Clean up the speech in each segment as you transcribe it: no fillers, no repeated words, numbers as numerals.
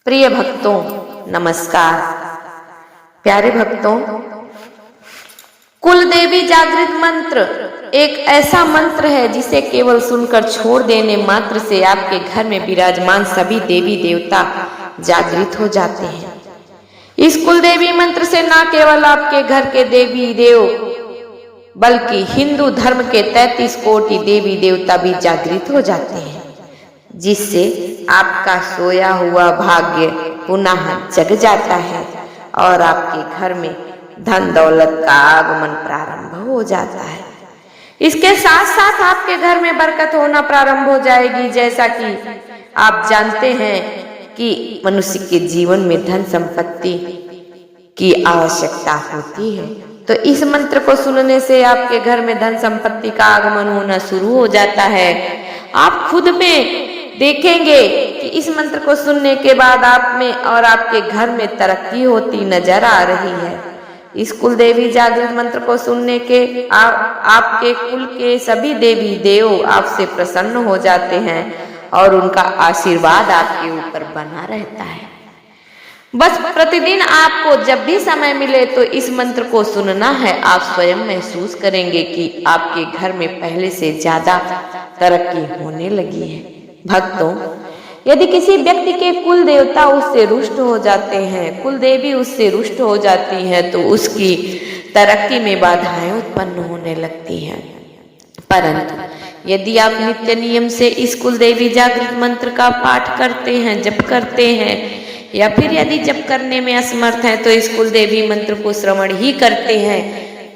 प्रिय भक्तों नमस्कार। प्यारे भक्तों, कुल देवी जागृत मंत्र एक ऐसा मंत्र है जिसे केवल सुनकर छोड़ देने मात्र से आपके घर में विराजमान सभी देवी देवता जागृत हो जाते हैं। इस कुल देवी मंत्र से न केवल आपके घर के देवी देव बल्कि हिंदू धर्म के 33 कोटि देवी देवता भी जागृत हो जाते हैं, जिससे आपका सोया हुआ भाग्य पुनः जग जाता है और आपके घर में धन दौलत का आगमन प्रारंभ हो जाता है। इसके साथ साथ आपके घर में बरकत होना प्रारंभ हो जाएगी। जैसा कि आप जानते हैं कि मनुष्य के जीवन में धन संपत्ति की आवश्यकता होती है, तो इस मंत्र को सुनने से आपके घर में धन संपत्ति का आगमन होना शुरू हो जाता है। आप खुद में देखेंगे कि इस मंत्र को सुनने के बाद आप में और आपके घर में तरक्की होती नजर आ रही है। इस कुल देवी जागृत मंत्र को सुनने के आपके कुल के सभी देवी देव आपसे प्रसन्न हो जाते हैं और उनका आशीर्वाद आपके ऊपर बना रहता है। बस प्रतिदिन आपको जब भी समय मिले तो इस मंत्र को सुनना है। आप स्वयं महसूस करेंगे कि आपके घर में पहले से ज्यादा तरक्की होने लगी है। भक्तों, यदि किसी व्यक्ति के कुल देवता उससे रुष्ट हो जाते हैं, कुल देवी उससे रुष्ट हो जाती हैं, तो उसकी तरक्की में बाधाएं उत्पन्न होने लगती हैं। परंतु यदि आप नित्य नियम से इस कुल देवी जागृत मंत्र का पाठ करते हैं, जप करते हैं, या फिर यदि जप करने में असमर्थ हैं तो इस कुल देवी मंत्र को श्रवण ही करते हैं,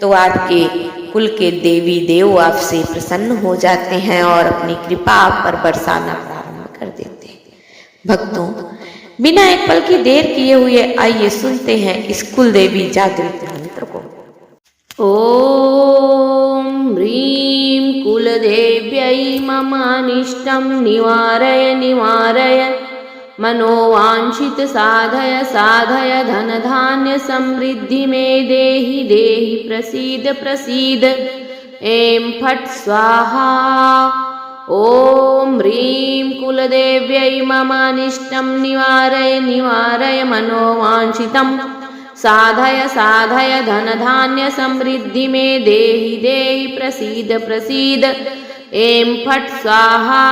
तो आपके कुल के देवी देव आपसे प्रसन्न हो जाते हैं और अपनी कृपा आप पर बरसाना प्रारंभ कर देते हैं। भक्तों, बिना एक पल की देर किए हुए आइए सुनते हैं इस कुल देवी जागृत मंत्र को। ओम ह्रीं कुलदेव्यै मम अनिष्टं निवारय निवारय, मनोवांछित साधय साधय, धन धान्य समृद्धि में देहि देहि, प्रसीद प्रसीद। ऐं फट् स्वाहा। ओम ह्रीं कुलदेव्यै मम अनिष्टं निवारय निवारय, मनोवांछितं साधय साधय, धन धान्य समृद्धि में देहि देहि, प्रसीद प्रसीद। ऐं फट् स्वाहा।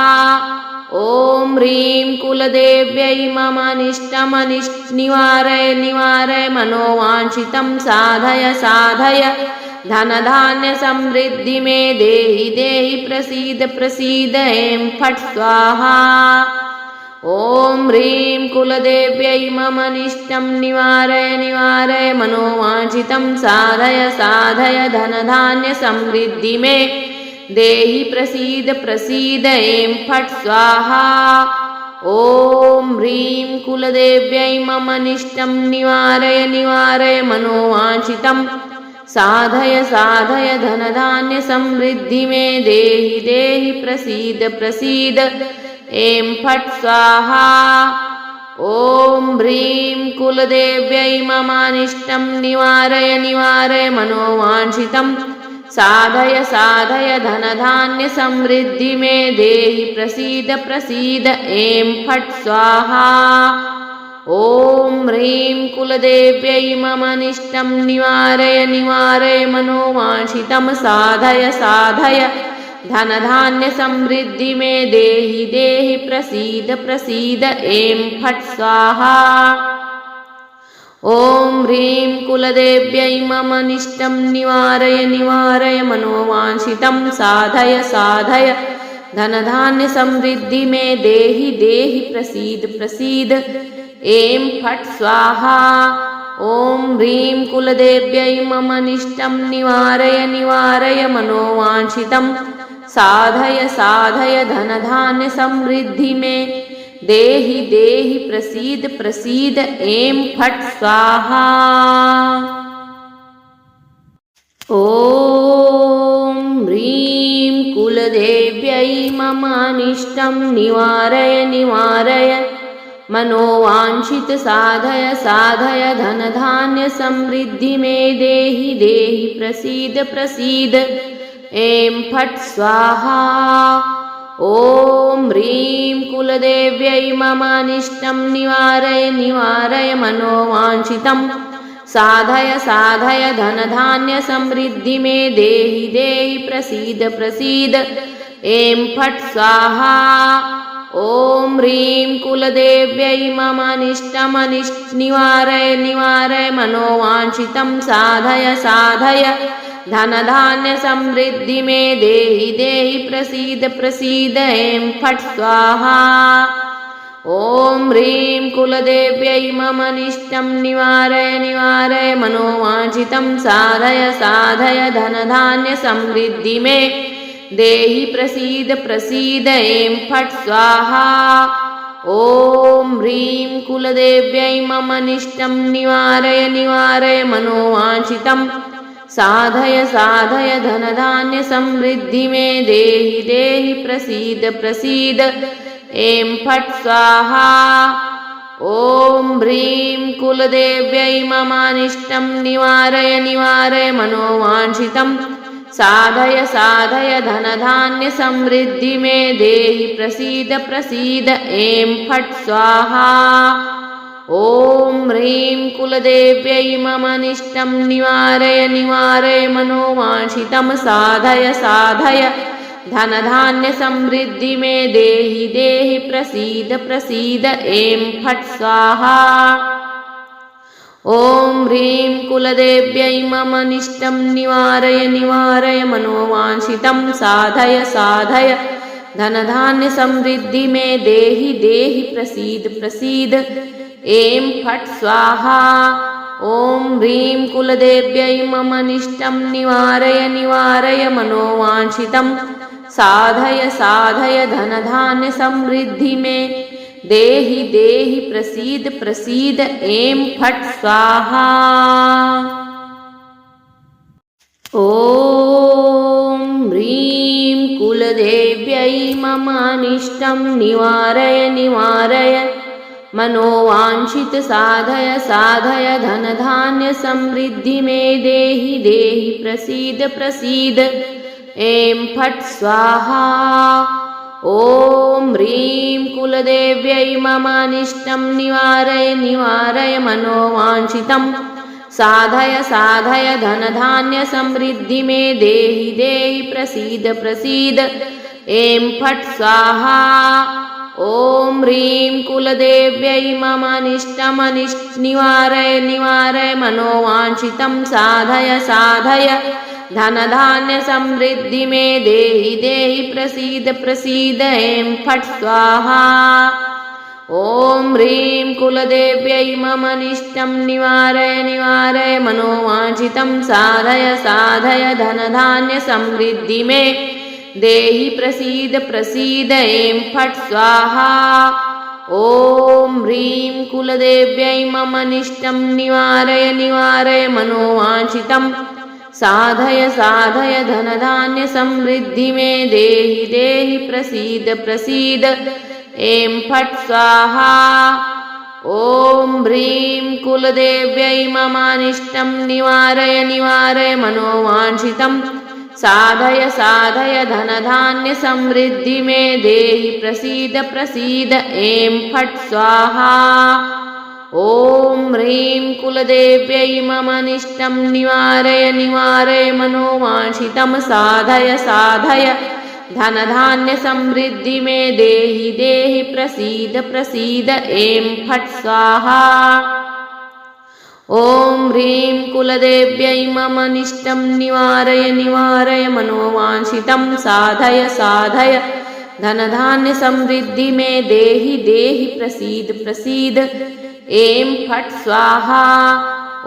ओम ह्रीं कुलदेव्यै मम अनिष्टं निवारय निवारय, मनोवांछितं साधय साधय, धन धान्य समृद्धि में देहि देहि, प्रसीद प्रसीद। ऐं फट् स्वाहा। ओम ह्रीं कुलदेव्यै मम अनिष्टं निवारय निवारय, मनोवांछितं साधय साधय, धन धान्य समृद्धि में देहि, प्रसीद प्रसीद। ऐं फट् स्वाहा। ओम ह्रीं कुलदेव्यै मम अनिष्टं निवारय निवारय, मनोवांछितं साधय साधय, धन धान्य समृद्धि में देहि देहि, प्रसीद प्रसीद। ऐं फट् स्वाहा। ओम ह्रीं कुलदेव्यै मम अनिष्टं निवारय निवारय, मनोवांछितं साधय साधय, धन धान्य समृद्धि में देहि, प्रसीद प्रसीद। ऐं फट् स्वाहा। ओम ह्रीं कुलदेव्यै मम अनिष्टं निवारय निवारय, मनोवांछितं साधय साधय, धन धान्य समृद्धि में देहि देहि, प्रसीद प्रसीद। ऐं फट् स्वाहा। ओम ह्रीं कुलदेव्यै मम अनिष्टं निवारय निवारय, मनोवांछितं साधय साधय, धन धान्य समृद्धि में देहि देहि, प्रसीद प्रसीद। ऐं फट् स्वाहा। ओम ह्रीं कुलदेव्यै मम अनिष्टं निवारय निवारय, मनोवांछितं साधय साधय, धन धान्य समृद्धि में देहि देहि, प्रसीद प्रसीद। ऐं फट् स्वाहा। ओम ह्रीं कुलदेव्यै मम अनिष्टं निवारय निवारय, मनोवांछित साधय साधय, धन धान्य समृद्धि में देहि देहि, प्रसीद प्रसीद। ऐं फट् स्वाहा। ॐ ह्रीं कुलदेव्यै ममानिष्टं निवारय निवारय मनोवाञ्छितं साधय साधय धनधान्य समृद्धि मे देहि देहि प्रसीद प्रसीद ऐं फट् स्वाहा। ॐ ह्रीं कुलदेव्यै ममानिष्टमनिष्टं निवारय मनोवाञ्छितं साधय साधय धनधान्य समृद्धि मे देहि देहि प्रसीद प्रसीद ऐं फट् स्वाहा। ॐ ह्रीं कुलदेव्यै ममनिष्टं निवारय मनोवाञ्छितं साधय साधय धनधान्य समृद्धि मे देहि प्रसीद प्रसीद ऐं फट् स्वाहा। ॐ ह्रीं कुलदेव्यै ममनिष्टं निवारय मनोवाञ्छितं साधय साधय धनधान्य समृद्धि मे देहि देहि प्रसीद प्रसीद ऐं फट् स्वाहा। ॐ ह्रीं कुलदेव्यै ममानिष्टं निवारय मनोवाञ्छितं साधय साधय धनधान्य समृद्धि मे देहि प्रसीद प्रसीद ऐं फट् स्वाहा। ॐ ह्रीं कुलदेव्यै ममनिष्टं निवारय मनोवाञ्छितं साधय साधय धनधान्य समृद्धि मे देहि देहि प्रसीद प्रसीद ऐं फट् स्वाहा। ॐ ह्रीं कुलदेव्यै ममनिष्टं निवारय मनोवाञ्छितं साधय साधय धनधान्य समृद्धि मे देहि देहि प्रसीद प्रसीद ऐं फट् स्वाहा। ॐ ह्रीं कुलदेव्यै ममनिष्टं निवारय मनोवाञ्छितं साधय साधय धनधान्य समृद्धि मे देहि देहि प्रसीद प्रसीद ऐं फट् स्वाहा। ॐ ह्रीं कुलदेव्यै ममानिष्टं निवारय मनोवाञ्छित साधय साधय धनधान्य समृद्धि मे देहि देहि प्रसीद प्रसीद ऐं फट् स्वाहा। ॐ ह्रीं कुलदेव्यै ममानिष्टं निवारय मनोवाञ्छितं साधय साधय धनधान्य समृद्धि मे देहि देहि प्रसीद प्रसीद ऐं फट् स्वाहा। ॐ ह्रीं कुलदेव्यै ममानिष्टं निवारय मनोवाञ्छितं साधय साधय धनधान्य समृद्धि मे देहि देहि प्रसीद प्रसीद ऐं फट् स्वाहा। ॐ ह्रीं कुलदेव्यै ममनिष्टं निवारय मनोवाञ्छितं साधय साधय धनधान्य समृद्धि मे देहि प्रसीद प्रसीद ऐं फट् स्वाहा। ॐ ह्रीं कुलदेव्यै ममनिष्टं निवारय मनोवाञ्छितं साधय साधय धनधान्य समृद्धि मे देहि देहि प्रसीद प्रसीद ऐं फट् स्वाहा। ॐ ह्रीं कुलदेव्यै ममानिष्टं निवारय मनोवाञ्छितं साधय साधय धनधान्य समृद्धि मे देहि प्रसीद प्रसीद ऐं फट् स्वाहा। ॐ ह्रीं कुलदेव्यै ममनिष्टं निवारय मनोवाञ्छितं साधय साधय धनधान्य समृद्धि मे देहि देहि प्रसीद प्रसीद ऐं फट् स्वाहा। ॐ ह्रीं कुलदेव्यै ममनिष्टं निवारय मनोवाञ्छितं साधय साधय धनधान्य समृद्धि मे देहि देहि प्रसीद प्रसीद ऐं फट् स्वाहा।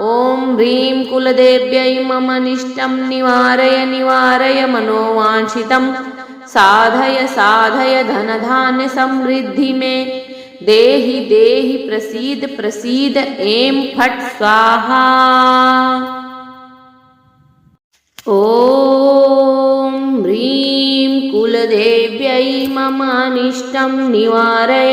ॐ ह्रीं कुलदेव्यै ममनिष्टं निवारय मनोवाञ्छितं साधय साधय धनधान्य समृद्धि मे देहि देहि प्रसीद प्रसीद ऐं फट् स्वाहा। ॐ ह्रीं कुलदेव्यै ममानिष्टं निवारय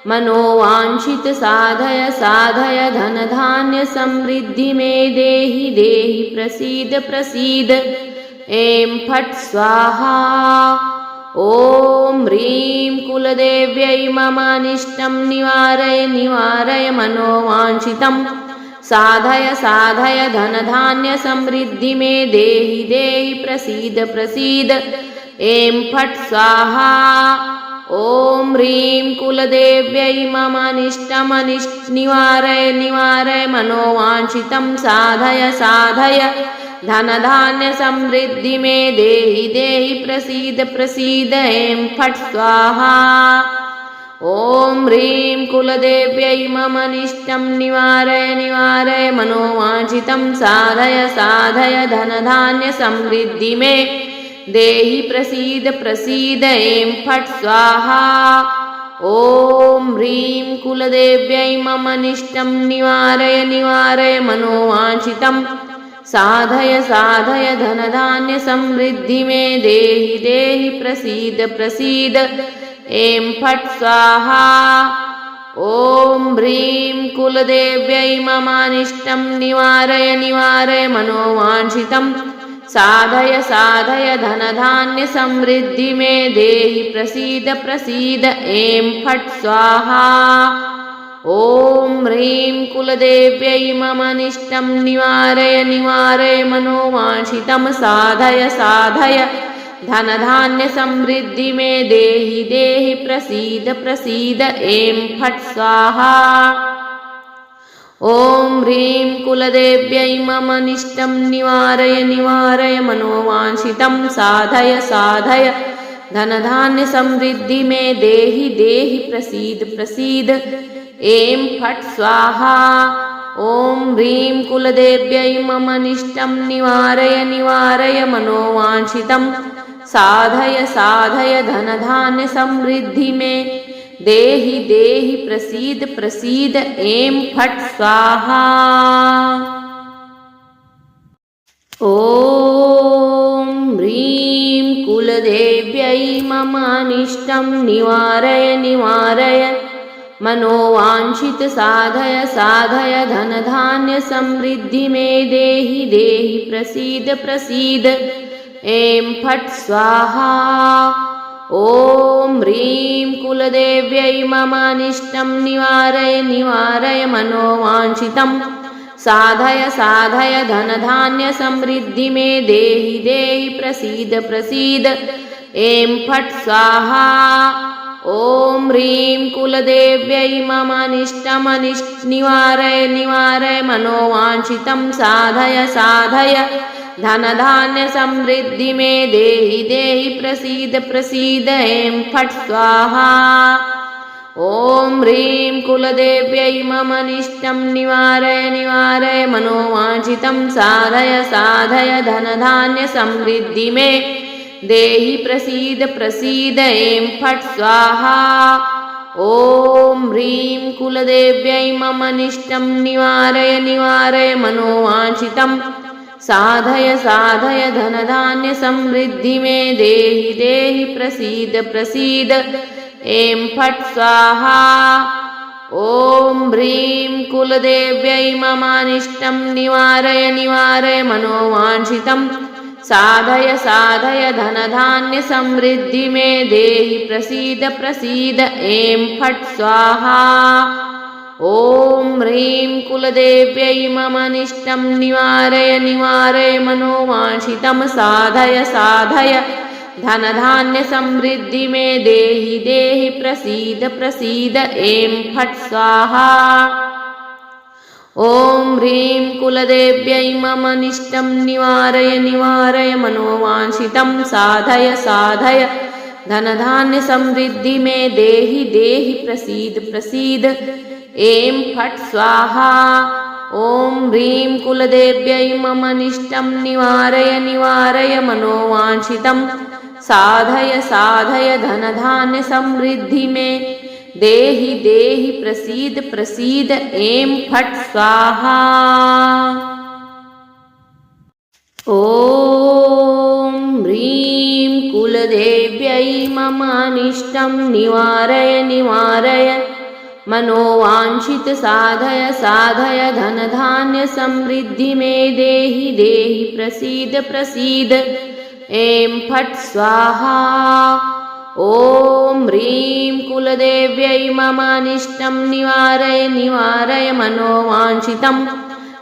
मनोवाञ्छित साधय साधय धनधान्य समृद्धि मे देहि देहि प्रसीद प्रसीद ऐं फट् स्वाहा। ॐ ह्रीं कुलदेव्यै मम अनिष्टं निवारय निवारय मनोवाञ्छितं साधय साधय धनधान्य समृद्धि मे देहि देहि प्रसीद प्रसीद ऐं फट् स्वाहा। ॐ ह्रीं कुलदेव्यै मम अनिष्टं निवारय निवारय मनोवाञ्छितं साधय साधय धनधान्य समृद्धि मे देहि देहि प्रसीद प्रसीद ऐं फट् स्वाहा। ॐ ह्रीं कुलदेव्यै मम अनिष्टं निवारय निवारय मनोवाञ्छितं साधय साधय धनधान्य समृद्धि मे देहि प्रसीद प्रसीद ऐं फट् स्वाहा। ॐ ह्रीं कुलदेव्यै मम अनिष्टं निवारय निवारय मनोवाञ्छितं साधय साधय धनधान्य समृद्धि मे देहि देहि प्रसीद प्रसीद ऐं फट् स्वाहा। ॐ ह्रीं कुलदेव्यै मम अनिष्टं निवारय निवारय मनोवाञ्छितं साधय साधय धनधान्य समृद्धि मे देहि प्रसीद प्रसीद ऐं फट् स्वाहा। ॐ ह्रीं कुलदेव्यै मम अनिष्टं निवारय निवारय मनोवाञ्छितं साधय साधय धनधान्य समृद्धि मे देहि देहि प्रसीद प्रसीद ऐं फट् स्वाहा। ॐ ह्रीं कुलदेव्यै मम अनिष्टं निवारय निवारय मनोवाञ्छितं साधय साधय धनधान्य समृद्धि मे देहि देहि प्रसीद प्रसीद ऐं फट् स्वाहा। ॐ ह्रीं कुलदेव्यै मम अनिष्टं निवारय निवारय मनोवाञ्छितं साधय साधय धनधान्य समृद्धि मे देहि देहि प्रसीद प्रसीद ऐं फट् स्वाहा। ॐ ह्रीं कुलदेव्यै मम अनिष्टं निवारय निवारय मनोवाञ्छित साधय साधय धनधान्य समृद्धि मे देहि देहि प्रसीद प्रसीद ऐं फट् स्वाहा। ॐ ह्रीं कुलदेव्यै मम अनिष्टं निवारय निवारय मनोवाञ्छितं साधय साधय धनधान्य समृद्धि मे देहि देहि प्रसीद प्रसीद ऐं फट् स्वाहा। ॐ ह्रीं कुलदेव्यै मम अनिष्टं निवारय निवारय मनोवाञ्छितं साधय साधय धनधान्य समृद्धि मे देहि देहि प्रसीद प्रसीद ऐं फट् स्वाहा। ॐ ह्रीं कुलदेव्यै मम अनिष्टं निवारय निवारय मनोवाञ्छितं साधय साधय धनधान्य समृद्धि मे देहि प्रसीद प्रसीद ऐं फट् स्वाहा। ॐ ह्रीं कुलदेव्यै मम अनिष्टं निवारय निवारय मनोवाञ्छितं साधय साधय धनधान्य समृद्धि मे देहि देहि प्रसीद प्रसीद ऐं फट् स्वाहा। ॐ ह्रीं कुलदेव्यै मम अनिष्टं निवारय निवारय मनोवाञ्छितं साधय साधय धनधान्य समृद्धि मे देहि प्रसीद प्रसीद ऐं फट् स्वाहा। ॐ ह्रीं कुलदेव्यै मम अनिष्टं निवारय निवारय मनोवाञ्छितं साधय साधय धनधान्य समृद्धि मे देहि देहि प्रसीद प्रसीद ऐं फट् स्वाहा। ॐ ह्रीं कुलदेव्यै मम अनिष्टं निवारय निवारय मनोवाञ्छितं साधय साधय धनधान्य समृद्धि मे देहि देहि प्रसीद प्रसीद ऐं फट् स्वाहा। ॐ ह्रीं कुलदेव्यै मम अनिष्टं निवारय निवारय मनोवाञ्छितं साधय साधय धनधान्य समृद्धि मे देहि देहि प्रसीद प्रसीद ऐं फट् स्वाहा। ॐ ह्रीं कुलदेव्यै मम अनिष्टं निवारय निवारय मनोवाञ्छित साधय साधय धनधान्य समृद्धि मे देहि देहि प्रसीद प्रसीद ऐं फट् स्वाहा। ॐ ह्रीं कुलदेव्यै ममानिष्टं निवारय निवारय मनोवाञ्छितं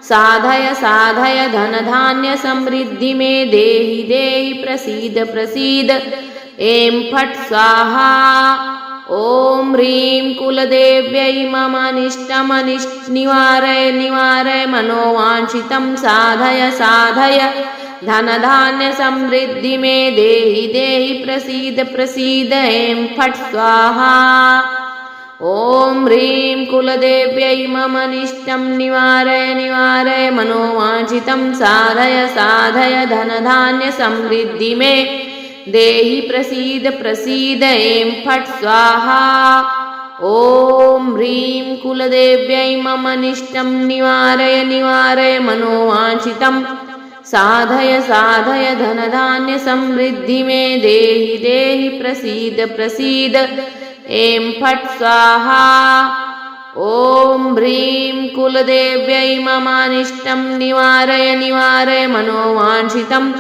साधय साधय धनधान्य समृद्धि मे देहि देहि प्रसीद प्रसीद ऐं फट् स्वाहा। ॐ ह्रीं कुलदेव्यै ममानिष्टं निवारय निवारय मनोवाञ्छितं साधय साधय धनधान्य समृद्धि मे देहि देहि प्रसीद प्रसीद ऐं फट् स्वाहा। ॐ ह्रीं कुलदेव्यै ममानिष्टं निवारय निवारय मनोवाञ्छितं साधय साधय धनधान्य समृद्धि मे देहि प्रसीद प्रसीद ऐं फट् स्वाहा। ॐ ह्रीं कुलदेव्यै ममानिष्टं निवारय निवारय मनोवाञ्छितं साधय साधय धनधान्य समृद्धि मे देहि देहि प्रसीद प्रसीद ऐं फट् स्वाहा। ॐ ह्रीं कुलदेव्यै ममानिष्टं निवारय निवारय मनोवाञ्छितं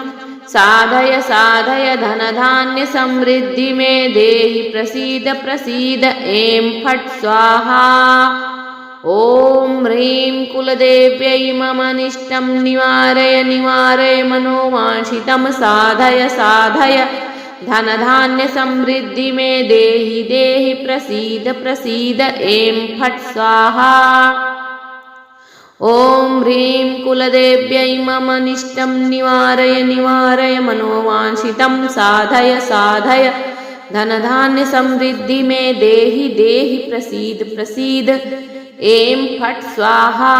साधय साधय धनधान्य समृद्धि मे देहि प्रसीद प्रसीद ऐं फट् स्वाहा। ॐ ह्रीं कुलदेव्यै ममानिष्टं निवारय निवारय मनोवाञ्छितं साधय साधय धनधान्य समृद्धि मे देहि देहि प्रसीद प्रसीद ऐं फट् स्वाहा। ॐ ह्रीं कुलदेव्यै ममानिष्टं निवारय निवारय मनोवाञ्छितं साधय साधय धनधान्य समृद्धि मे देहि देहि प्रसीद प्रसीद ऐं फट् स्वाहा।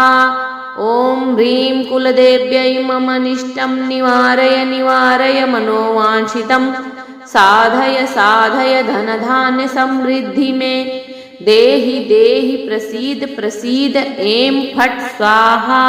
ॐ ह्रीं कुलदेव्यै ममानिष्टं निवारय निवारय मनोवाञ्छितं साधय साधय धनधान्य समृद्धि मे देहि देहि प्रसीद प्रसीद ऐं फट् स्वाहा।